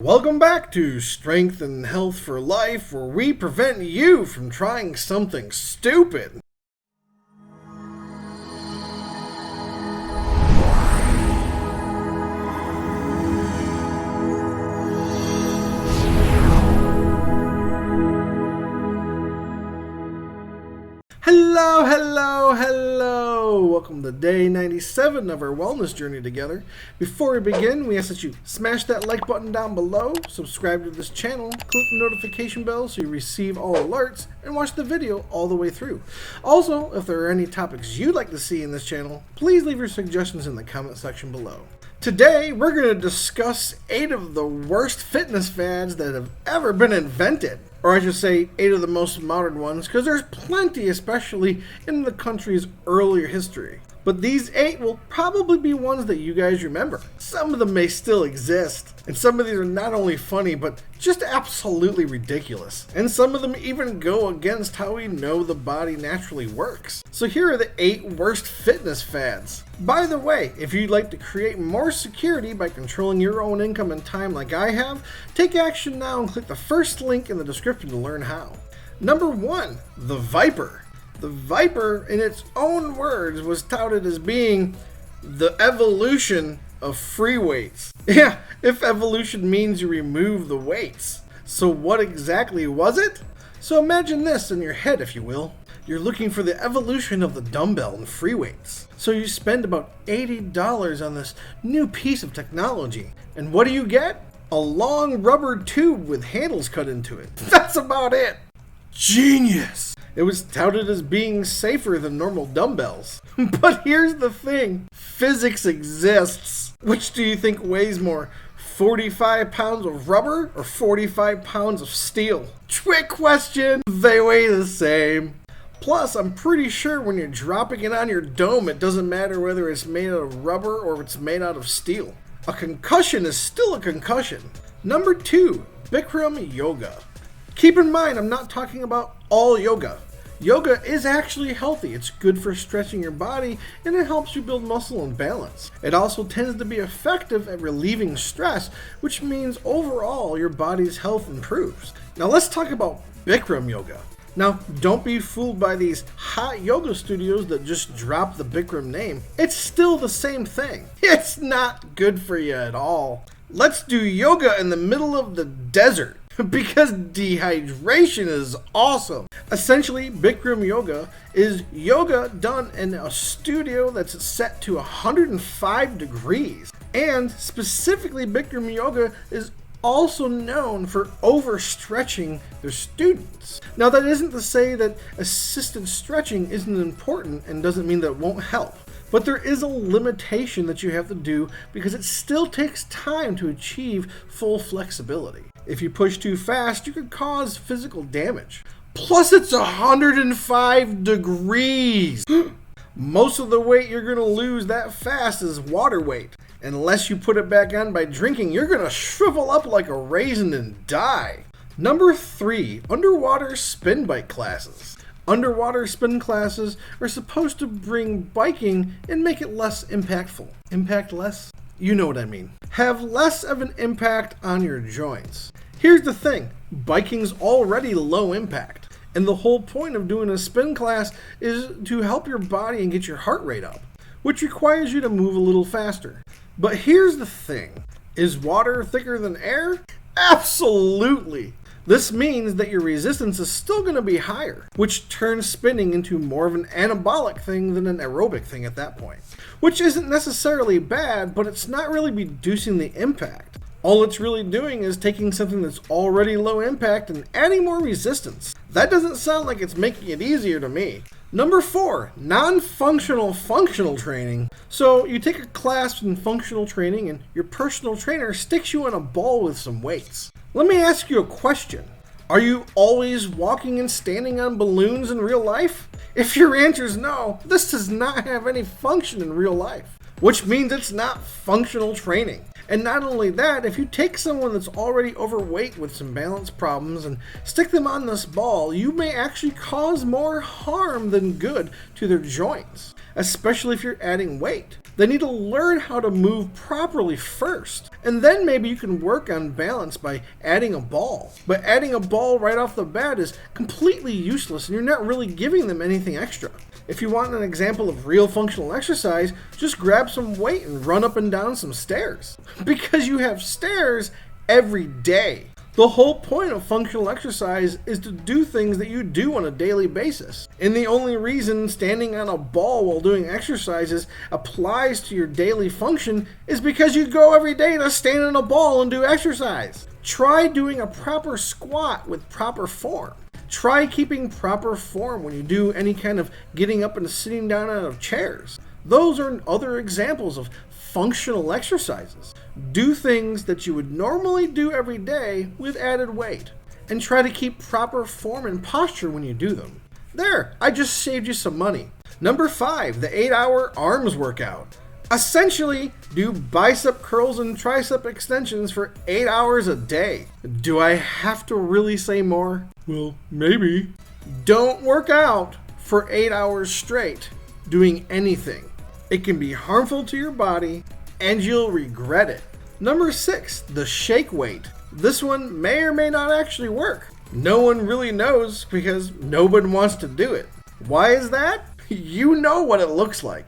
Welcome back to Strength and Health for Life, where we prevent you from trying something stupid. Hello! Welcome to day 97 of our wellness journey together. Before we begin, we ask that you smash that like button down below, subscribe to this channel, click the notification bell so you receive all alerts, and watch the video all the way through. Also, if there are any topics you'd like to see in this channel, please leave your suggestions in the comment section below. Today, we're going to discuss 8 of the worst fitness fads that have ever been invented. Or I should say 8 of the most modern ones, because there's plenty, especially in the country's earlier history. But these 8 will probably be ones that you guys remember. Some of them may still exist, and some of these are not only funny, but just absolutely ridiculous. And some of them even go against how we know the body naturally works. So here are the 8 worst fitness fads. By the way, if you'd like to create more security by controlling your own income and time like I have, take action now and click the first link in the description to learn how. Number 1, the Viper. The Viper, in its own words, was touted as being the evolution of free weights. Yeah, if evolution means you remove the weights. So what exactly was it? So imagine this in your head, if you will. You're looking for the evolution of the dumbbell and free weights. So you spend about $80 on this new piece of technology. And what do you get? A long rubber tube with handles cut into it. That's about it. Genius! It was touted as being safer than normal dumbbells. But here's the thing. Physics exists. Which do you think weighs more? 45 pounds of rubber or 45 pounds of steel? Trick question! They weigh the same. Plus, I'm pretty sure when you're dropping it on your dome, it doesn't matter whether it's made out of rubber or it's made out of steel. A concussion is still a concussion. Number 2, Bikram yoga. Keep in mind, I'm not talking about all yoga. Yoga is actually healthy. It's good for stretching your body, and it helps you build muscle and balance. It also tends to be effective at relieving stress, which means overall your body's health improves. Now let's talk about Bikram yoga. Now, don't be fooled by these hot yoga studios that just drop the Bikram name. It's still the same thing. It's not good for you at all. Let's do yoga in the middle of the desert. Because dehydration is awesome. Essentially, Bikram yoga is yoga done in a studio that's set to 105 degrees. And specifically, Bikram yoga is also known for overstretching their students. Now, that isn't to say that assisted stretching isn't important and doesn't mean that it won't help. But there is a limitation that you have to do because it still takes time to achieve full flexibility. If you push too fast, you could cause physical damage. Plus, it's 105 degrees. Most of the weight you're going to lose that fast is water weight. Unless you put it back on by drinking, you're going to shrivel up like a raisin and die. Number 3, underwater spin bike classes. Underwater spin classes are supposed to bring biking and make it less impactful. Impact less? You know what I mean. Have less of an impact on your joints. Here's the thing, biking's already low impact, and the whole point of doing a spin class is to help your body and get your heart rate up, which requires you to move a little faster. But here's the thing, is water thicker than air? Absolutely! This means that your resistance is still going to be higher, which turns spinning into more of an anabolic thing than an aerobic thing at that point. Which isn't necessarily bad, but it's not really reducing the impact. All it's really doing is taking something that's already low impact and adding more resistance. That doesn't sound like it's making it easier to me. Number 4, non-functional functional training. So you take a class in functional training and your personal trainer sticks you in a ball with some weights. Let me ask you a question. Are you always walking and standing on balloons in real life? If your answer is no, this does not have any function in real life, which means it's not functional training. And not only that, if you take someone that's already overweight with some balance problems and stick them on this ball, you may actually cause more harm than good to their joints, especially if you're adding weight. They need to learn how to move properly first. And then maybe you can work on balance by adding a ball. But adding a ball right off the bat is completely useless and you're not really giving them anything extra. If you want an example of real functional exercise, just grab some weight and run up and down some stairs. Because you have stairs every day. The whole point of functional exercise is to do things that you do on a daily basis. And the only reason standing on a ball while doing exercises applies to your daily function is because you go every day to stand on a ball and do exercise. Try doing a proper squat with proper form. Try keeping proper form when you do any kind of getting up and sitting down out of chairs. Those are other examples of functional exercises. Do things that you would normally do every day with added weight. And try to keep proper form and posture when you do them. There, I just saved you some money. Number 5, the 8-hour arms workout. Essentially, do bicep curls and tricep extensions for 8 hours a day. Do I have to really say more? Well, maybe. Don't work out for 8 hours straight doing anything. It can be harmful to your body and you'll regret it. Number 6, the shake weight. This one may or may not actually work. No one really knows because nobody wants to do it. Why is that? You know what it looks like.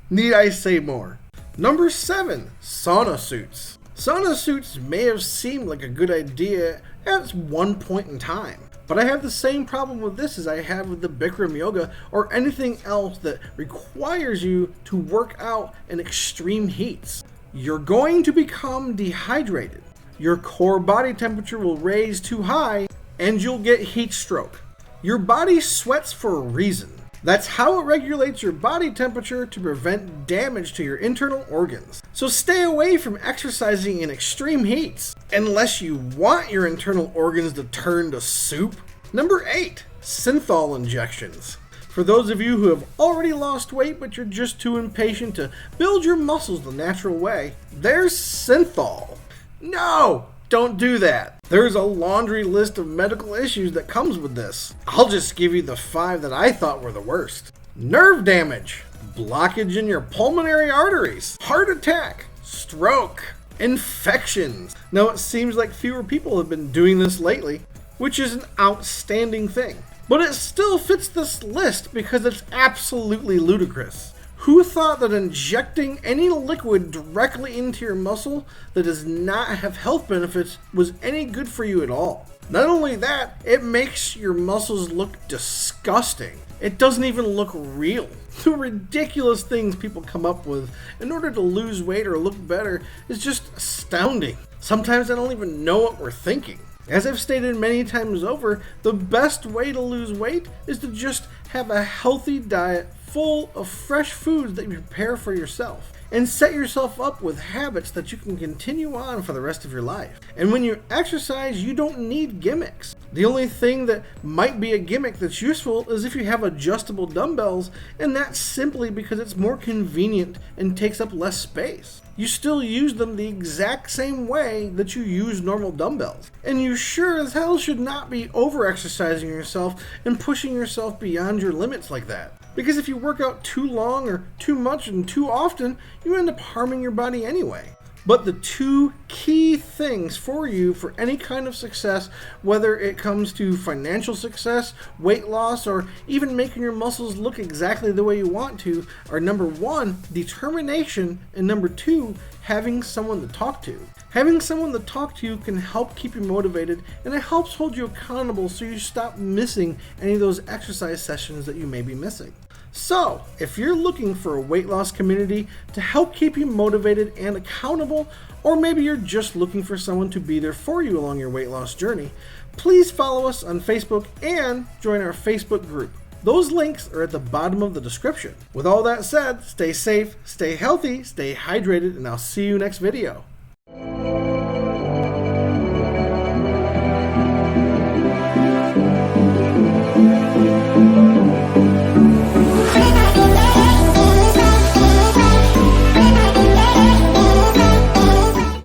Need I say more? Number 7, sauna suits. Sauna suits may have seemed like a good idea at one point in time. But I have the same problem with this as I have with the bikram yoga or anything else that requires you to work out in extreme heats. You're going to become dehydrated. Your core body temperature will raise too high and you'll get heat stroke. Your body sweats for a reason. That's how it regulates your body temperature to prevent damage to your internal organs. So stay away from exercising in extreme heats, unless you want your internal organs to turn to soup. Number 8, synthol injections. For those of you who have already lost weight but you're just too impatient to build your muscles the natural way, there's synthol. No! Don't do that. There's a laundry list of medical issues that comes with this. I'll just give you the 5 that I thought were the worst. Nerve damage, blockage in your pulmonary arteries, heart attack, stroke, infections. Now it seems like fewer people have been doing this lately, which is an outstanding thing. But it still fits this list because it's absolutely ludicrous. Who thought that injecting any liquid directly into your muscle that does not have health benefits was any good for you at all? Not only that, it makes your muscles look disgusting. It doesn't even look real. The ridiculous things people come up with in order to lose weight or look better is just astounding. Sometimes I don't even know what we're thinking. As I've stated many times over, the best way to lose weight is to just have a healthy diet full of fresh foods that you prepare for yourself and set yourself up with habits that you can continue on for the rest of your life. And when you exercise, you don't need gimmicks. The only thing that might be a gimmick that's useful is if you have adjustable dumbbells, and that's simply because it's more convenient and takes up less space. You still use them the exact same way that you use normal dumbbells. And you sure as hell should not be over-exercising yourself and pushing yourself beyond your limits like that. Because if you work out too long or too much and too often, you end up harming your body anyway. But the 2 key things for you for any kind of success, whether it comes to financial success, weight loss, or even making your muscles look exactly the way you want to, are number 1, determination, and number 2, having someone to talk to. Having someone to talk to can help keep you motivated, and it helps hold you accountable so you stop missing any of those exercise sessions that you may be missing. So, if you're looking for a weight loss community to help keep you motivated and accountable, or maybe you're just looking for someone to be there for you along your weight loss journey, please follow us on Facebook and join our Facebook group. Those links are at the bottom of the description. With all that said, stay safe, stay healthy, stay hydrated, and I'll see you next video.